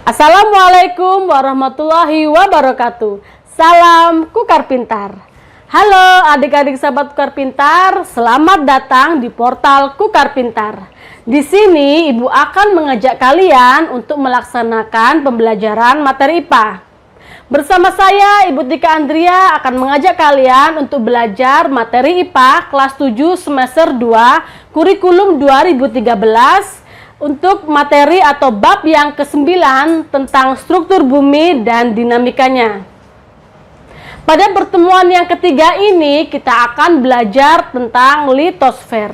Assalamualaikum warahmatullahi wabarakatuh. Salam Kukar Pintar. Halo adik-adik sahabat Kukar Pintar, selamat datang di portal Kukar Pintar. Di sini Ibu akan mengajak kalian untuk melaksanakan pembelajaran materi IPA. Bersama saya Ibu Tika Andria akan mengajak kalian untuk belajar materi IPA kelas 7 semester 2 kurikulum 2013 untuk materi atau bab yang ke-9 tentang struktur bumi dan dinamikanya. Pada pertemuan yang ketiga ini kita akan belajar tentang litosfer.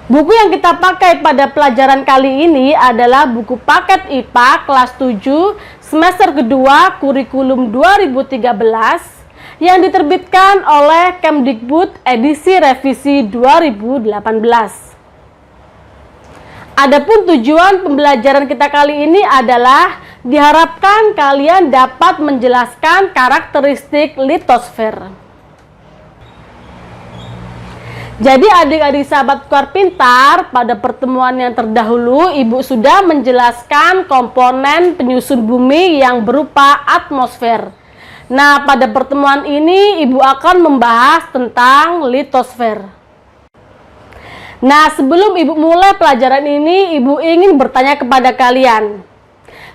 Buku yang kita pakai pada pelajaran kali ini adalah buku paket IPA kelas 7 semester kedua kurikulum 2013 yang diterbitkan oleh Kemdikbud edisi revisi 2018. Adapun tujuan pembelajaran kita kali ini adalah diharapkan kalian dapat menjelaskan karakteristik litosfer. Jadi adik-adik sahabat Kukar Pintar, pada pertemuan yang terdahulu Ibu sudah menjelaskan komponen penyusun bumi yang berupa atmosfer. Nah, pada pertemuan ini Ibu akan membahas tentang litosfer. Nah, sebelum Ibu mulai pelajaran ini, Ibu ingin bertanya kepada kalian.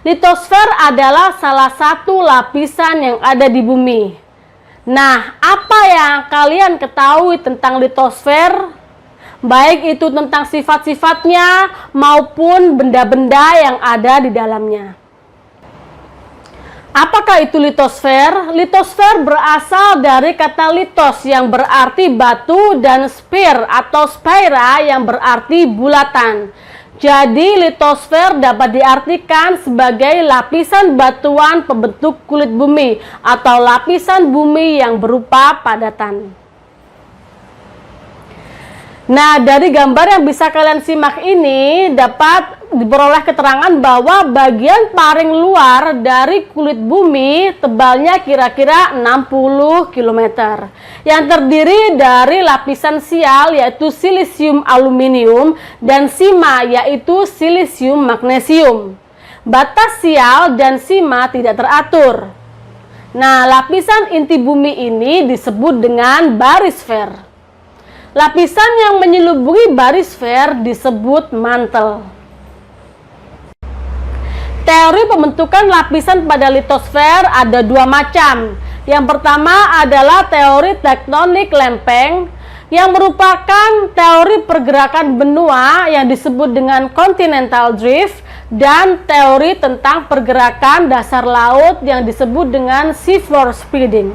Litosfer adalah salah satu lapisan yang ada di bumi. Nah, apa yang kalian ketahui tentang litosfer? Baik itu tentang sifat-sifatnya maupun benda-benda yang ada di dalamnya. Apakah itu litosfer? Litosfer berasal dari kata litos yang berarti batu dan sphere atau sphaera yang berarti bulatan. Jadi litosfer dapat diartikan sebagai lapisan batuan pembentuk kulit bumi atau lapisan bumi yang berupa padatan. Nah, dari gambar yang bisa kalian simak ini dapat diperoleh keterangan bahwa bagian paling luar dari kulit bumi tebalnya kira-kira 60 km yang terdiri dari lapisan sial yaitu silisium aluminium dan sima yaitu silisium magnesium. Batas sial dan sima tidak teratur. Nah, lapisan inti bumi ini disebut dengan barisfer. Lapisan yang menyelubungi barisfer disebut mantel. Teori pembentukan lapisan pada litosfer ada dua macam. Yang pertama adalah teori tektonik lempeng yang merupakan teori pergerakan benua yang disebut dengan continental drift dan teori tentang pergerakan dasar laut yang disebut dengan seafloor spreading.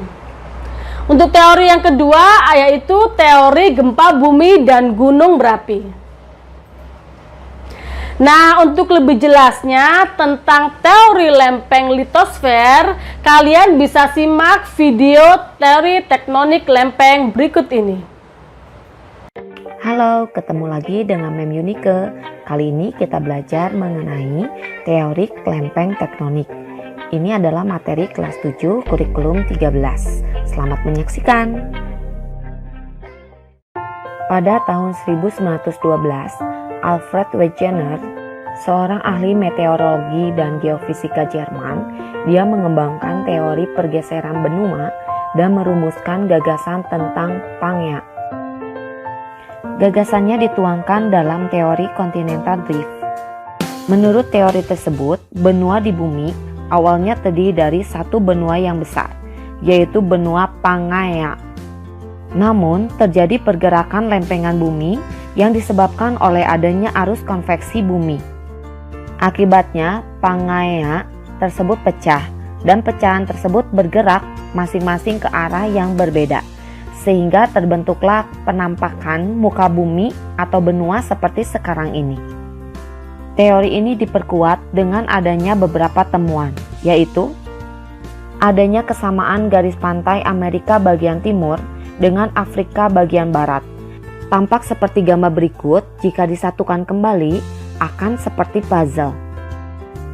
Untuk teori yang kedua yaitu teori gempa bumi dan gunung berapi. Nah, untuk lebih jelasnya tentang teori lempeng litosfer, kalian bisa simak video teori tektonik lempeng berikut ini. Halo, ketemu lagi dengan Mem Yunike. Kali ini kita belajar mengenai teori lempeng tektonik. Ini adalah materi kelas 7 kurikulum 13. Selamat menyaksikan. Pada tahun 1912, Alfred Wegener, seorang ahli meteorologi dan geofisika Jerman, dia mengembangkan teori pergeseran benua dan merumuskan gagasan tentang Pangea. Gagasannya dituangkan dalam teori continental drift. Menurut teori tersebut, benua di bumi awalnya terdiri dari satu benua yang besar, yaitu benua Pangea. Namun, terjadi pergerakan lempengan bumi yang disebabkan oleh adanya arus konveksi bumi. Akibatnya, Pangea tersebut pecah, dan pecahan tersebut bergerak masing-masing ke arah yang berbeda, sehingga terbentuklah penampakan muka bumi atau benua seperti sekarang ini. Teori ini diperkuat dengan adanya beberapa temuan, yaitu adanya kesamaan garis pantai Amerika bagian timur dengan Afrika bagian barat. Tampak seperti gambar berikut, jika disatukan kembali akan seperti puzzle.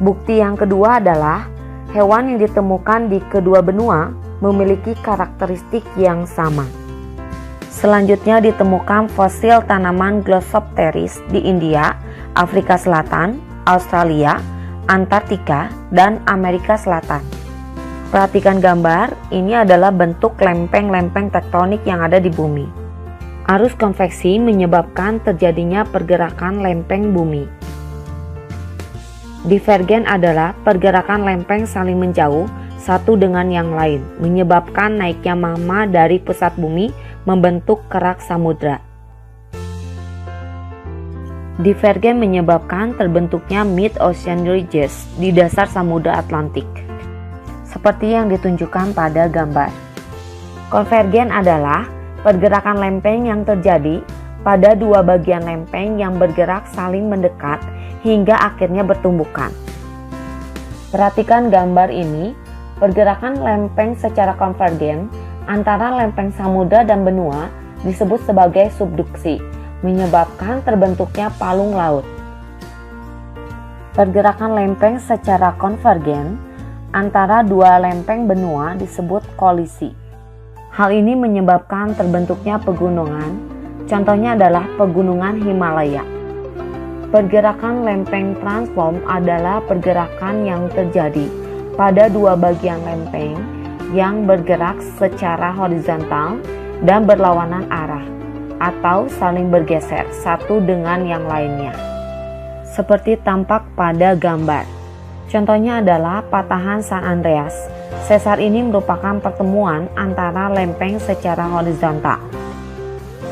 Bukti yang kedua adalah hewan yang ditemukan di kedua benua memiliki karakteristik yang sama. Selanjutnya ditemukan fosil tanaman Glossopteris di India, Afrika Selatan, Australia, Antartika, dan Amerika Selatan. Perhatikan gambar, ini adalah bentuk lempeng-lempeng tektonik yang ada di bumi. Arus konveksi menyebabkan terjadinya pergerakan lempeng bumi. Divergen adalah pergerakan lempeng saling menjauh satu dengan yang lain, menyebabkan naiknya magma dari pusat bumi membentuk kerak samudra. Divergen menyebabkan terbentuknya mid-ocean ridges di dasar Samudra Atlantik, seperti yang ditunjukkan pada gambar. Konvergen adalah pergerakan lempeng yang terjadi pada dua bagian lempeng yang bergerak saling mendekat hingga akhirnya bertumbukan. Perhatikan gambar ini, pergerakan lempeng secara konvergen antara lempeng samudra dan benua disebut sebagai subduksi, menyebabkan terbentuknya palung laut. Pergerakan lempeng secara konvergen antara dua lempeng benua disebut kolisi. Hal ini menyebabkan terbentuknya pegunungan, contohnya adalah pegunungan Himalaya. Pergerakan lempeng transform adalah pergerakan yang terjadi pada dua bagian lempeng yang bergerak secara horizontal dan berlawanan arah atau saling bergeser satu dengan yang lainnya, seperti tampak pada gambar. Contohnya adalah patahan San Andreas. Sesar ini merupakan pertemuan antara lempeng secara horizontal.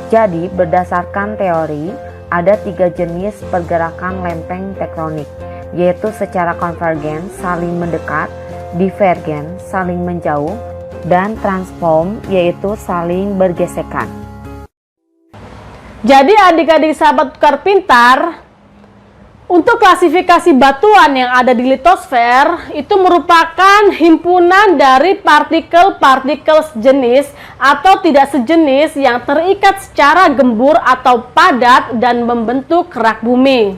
Jadi, berdasarkan teori, ada 3 jenis pergerakan lempeng tektonik, yaitu secara konvergen saling mendekat, divergen saling menjauh, dan transform yaitu saling bergesekan. Jadi adik-adik sahabat tukar pintar, untuk klasifikasi batuan yang ada di litosfer itu merupakan himpunan dari partikel-partikel sejenis atau tidak sejenis yang terikat secara gembur atau padat dan membentuk kerak bumi.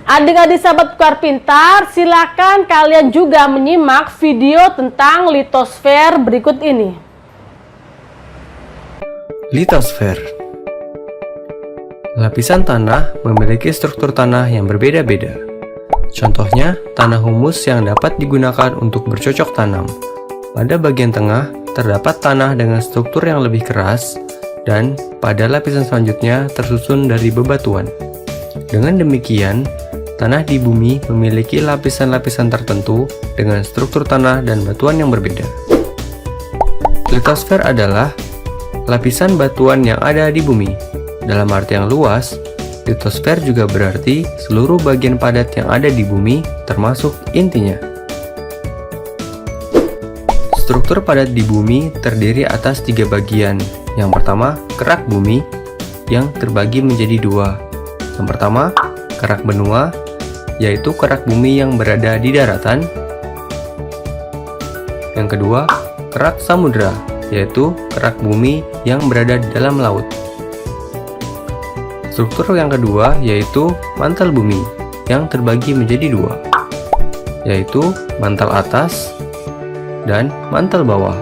Adik-adik sahabat tukar pintar, silakan kalian juga menyimak video tentang litosfer berikut ini. Litosfer. Lapisan tanah memiliki struktur tanah yang berbeda-beda. Contohnya, tanah humus yang dapat digunakan untuk bercocok tanam. Pada bagian tengah, terdapat tanah dengan struktur yang lebih keras, dan pada lapisan selanjutnya tersusun dari bebatuan. Dengan demikian, tanah di bumi memiliki lapisan-lapisan tertentu dengan struktur tanah dan batuan yang berbeda. Litosfer adalah lapisan batuan yang ada di bumi. Dalam arti yang luas, litosfer juga berarti seluruh bagian padat yang ada di bumi, termasuk intinya. Struktur padat di bumi terdiri atas 3 bagian. Yang pertama, kerak bumi, yang terbagi menjadi 2. Yang pertama, kerak benua, yaitu kerak bumi yang berada di daratan. Yang kedua, kerak samudra, yaitu kerak bumi yang berada di dalam laut. Struktur yang kedua yaitu mantel bumi yang terbagi menjadi 2, yaitu mantel atas dan mantel bawah.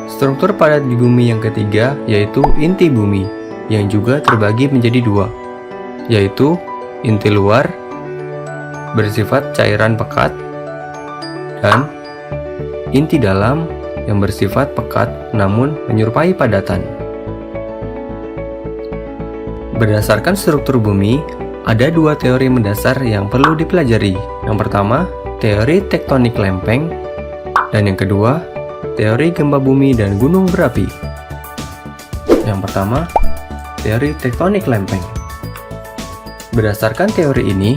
Struktur padat di bumi yang ketiga yaitu inti bumi yang juga terbagi menjadi 2, yaitu inti luar bersifat cairan pekat dan inti dalam yang bersifat pekat namun menyerupai padatan. Berdasarkan struktur bumi, ada 2 teori mendasar yang perlu dipelajari. Yang pertama, teori tektonik lempeng, dan yang kedua, teori gempa bumi dan gunung berapi. Yang pertama, teori tektonik lempeng. Berdasarkan teori ini,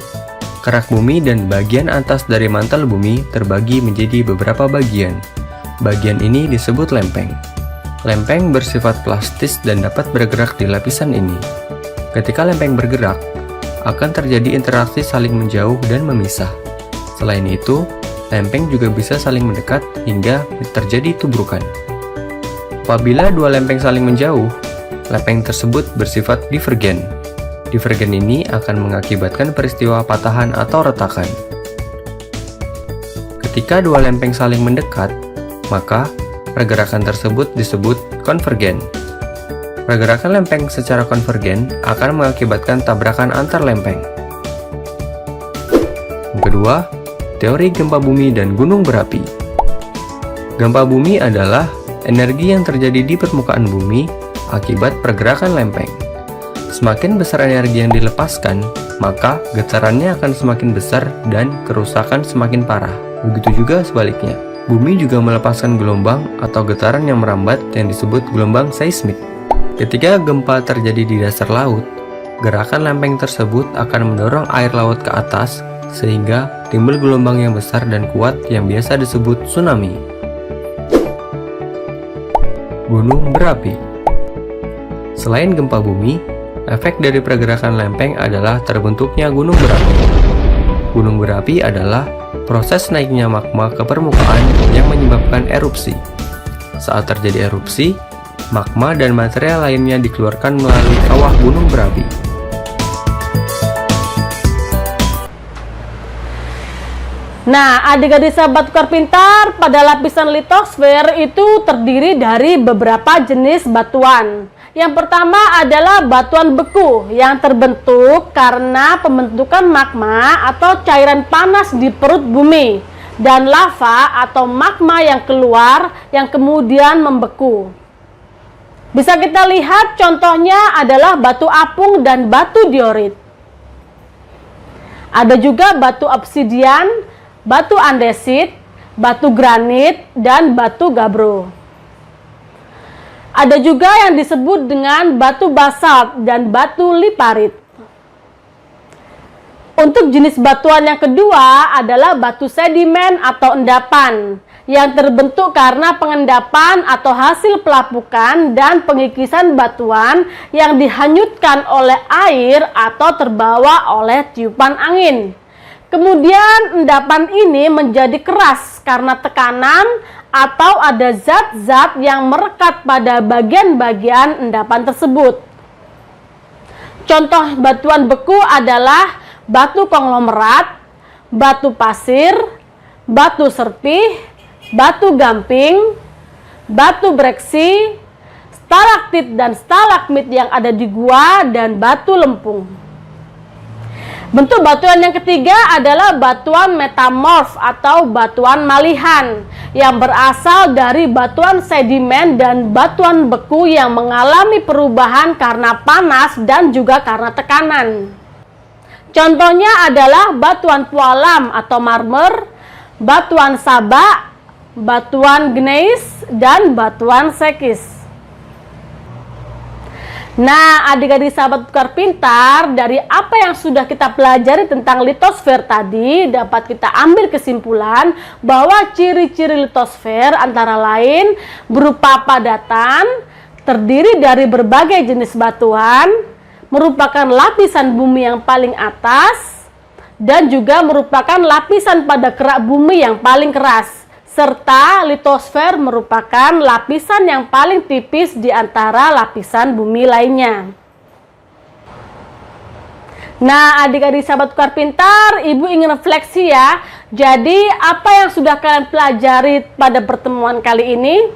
kerak bumi dan bagian atas dari mantel bumi terbagi menjadi beberapa bagian. Bagian ini disebut lempeng. Lempeng bersifat plastis dan dapat bergerak di lapisan ini. Ketika lempeng bergerak, akan terjadi interaksi saling menjauh dan memisah. Selain itu, lempeng juga bisa saling mendekat hingga terjadi tubrukan. Apabila 2 lempeng saling menjauh, lempeng tersebut bersifat divergen. Divergen ini akan mengakibatkan peristiwa patahan atau retakan. Ketika dua lempeng saling mendekat, maka pergerakan tersebut disebut konvergen. Pergerakan lempeng secara konvergen akan mengakibatkan tabrakan antar lempeng. Yang kedua, teori gempa bumi dan gunung berapi. Gempa bumi adalah energi yang terjadi di permukaan bumi akibat pergerakan lempeng. Semakin besar energi yang dilepaskan, maka getarannya akan semakin besar dan kerusakan semakin parah. Begitu juga sebaliknya. Bumi juga melepaskan gelombang atau getaran yang merambat yang disebut gelombang seismik. Ketika gempa terjadi di dasar laut, gerakan lempeng tersebut akan mendorong air laut ke atas sehingga timbul gelombang yang besar dan kuat yang biasa disebut tsunami. Gunung berapi. Selain gempa bumi, efek dari pergerakan lempeng adalah terbentuknya gunung berapi. Gunung berapi adalah proses naiknya magma ke permukaan yang menyebabkan erupsi. Saat terjadi erupsi, magma dan material lainnya dikeluarkan melalui kawah gunung berapi. Nah, adik-adik sahabat tukar pintar, pada lapisan litosfer itu terdiri dari beberapa jenis batuan. Yang pertama adalah batuan beku yang terbentuk karena pembentukan magma atau cairan panas di perut bumi dan lava atau magma yang keluar yang kemudian membeku. Bisa kita lihat contohnya adalah batu apung dan batu diorit. Ada juga batu obsidian, batu andesit, batu granit, dan batu gabbro. Ada juga yang disebut dengan batu basalt dan batu liparit. Untuk jenis batuan yang kedua adalah batu sedimen atau endapan yang terbentuk karena pengendapan atau hasil pelapukan dan pengikisan batuan yang dihanyutkan oleh air atau terbawa oleh tiupan angin. Kemudian endapan ini menjadi keras karena tekanan atau ada zat-zat yang merekat pada bagian-bagian endapan tersebut. Contoh batuan beku adalah batu konglomerat, batu pasir, batu serpih, batu gamping, batu breksi, stalaktit dan stalagmit yang ada di gua, dan batu lempung. Bentuk batuan yang ketiga adalah batuan metamorf atau batuan malihan yang berasal dari batuan sedimen dan batuan beku yang mengalami perubahan karena panas dan juga karena tekanan. Contohnya adalah batuan pualam atau marmer, batuan sabak, batuan gneis, dan batuan sekis. Nah, adik-adik sahabat tukar pintar, dari apa yang sudah kita pelajari tentang litosfer tadi, dapat kita ambil kesimpulan bahwa ciri-ciri litosfer antara lain berupa padatan, terdiri dari berbagai jenis batuan, merupakan lapisan bumi yang paling atas, dan juga merupakan lapisan pada kerak bumi yang paling keras. Serta litosfer merupakan lapisan yang paling tipis di antara lapisan bumi lainnya. Nah, adik-adik sahabat tukar pintar, ibu ingin refleksi ya. Jadi, apa yang sudah kalian pelajari pada pertemuan kali ini?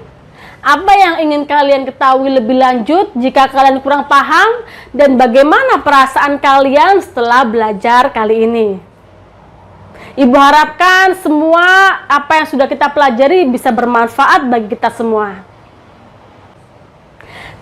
Apa yang ingin kalian ketahui lebih lanjut jika kalian kurang paham? Dan bagaimana perasaan kalian setelah belajar kali ini? Ibu harapkan semua apa yang sudah kita pelajari bisa bermanfaat bagi kita semua.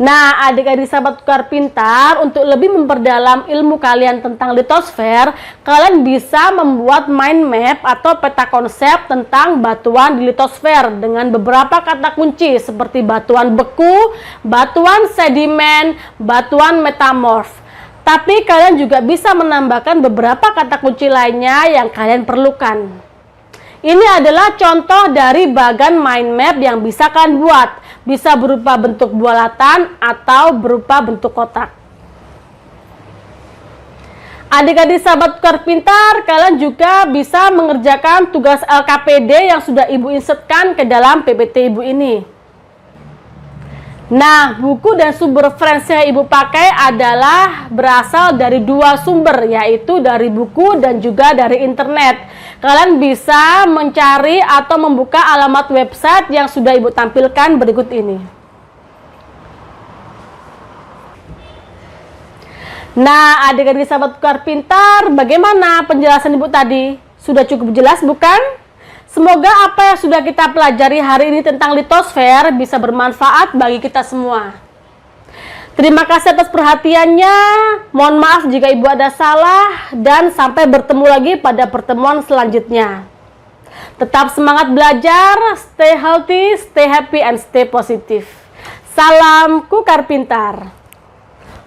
Nah, adik-adik sahabat tukar pintar, untuk lebih memperdalam ilmu kalian tentang litosfer, kalian bisa membuat mind map atau peta konsep tentang batuan di litosfer dengan beberapa kata kunci seperti batuan beku, batuan sedimen, batuan metamorf. Tapi kalian juga bisa menambahkan beberapa kata kunci lainnya yang kalian perlukan. Ini adalah contoh dari bagan mind map yang bisa kalian buat. Bisa berupa bentuk bualatan atau berupa bentuk kotak. Adik-adik sahabat tukar pintar, kalian juga bisa mengerjakan tugas LKPD yang sudah ibu insertkan ke dalam PPT ibu ini. Nah, buku dan sumber referensi yang Ibu pakai adalah berasal dari dua sumber, yaitu dari buku dan juga dari internet. Kalian bisa mencari atau membuka alamat website yang sudah Ibu tampilkan berikut ini. Nah, adik-adik sahabat Tukar Pintar, bagaimana penjelasan Ibu tadi? Sudah cukup jelas bukan? Semoga apa yang sudah kita pelajari hari ini tentang litosfer bisa bermanfaat bagi kita semua. Terima kasih atas perhatiannya. Mohon maaf jika Ibu ada salah dan sampai bertemu lagi pada pertemuan selanjutnya. Tetap semangat belajar, stay healthy, stay happy, and stay positive. Salam Kukar Pintar.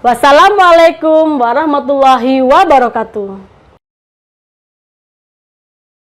Wassalamualaikum warahmatullahi wabarakatuh.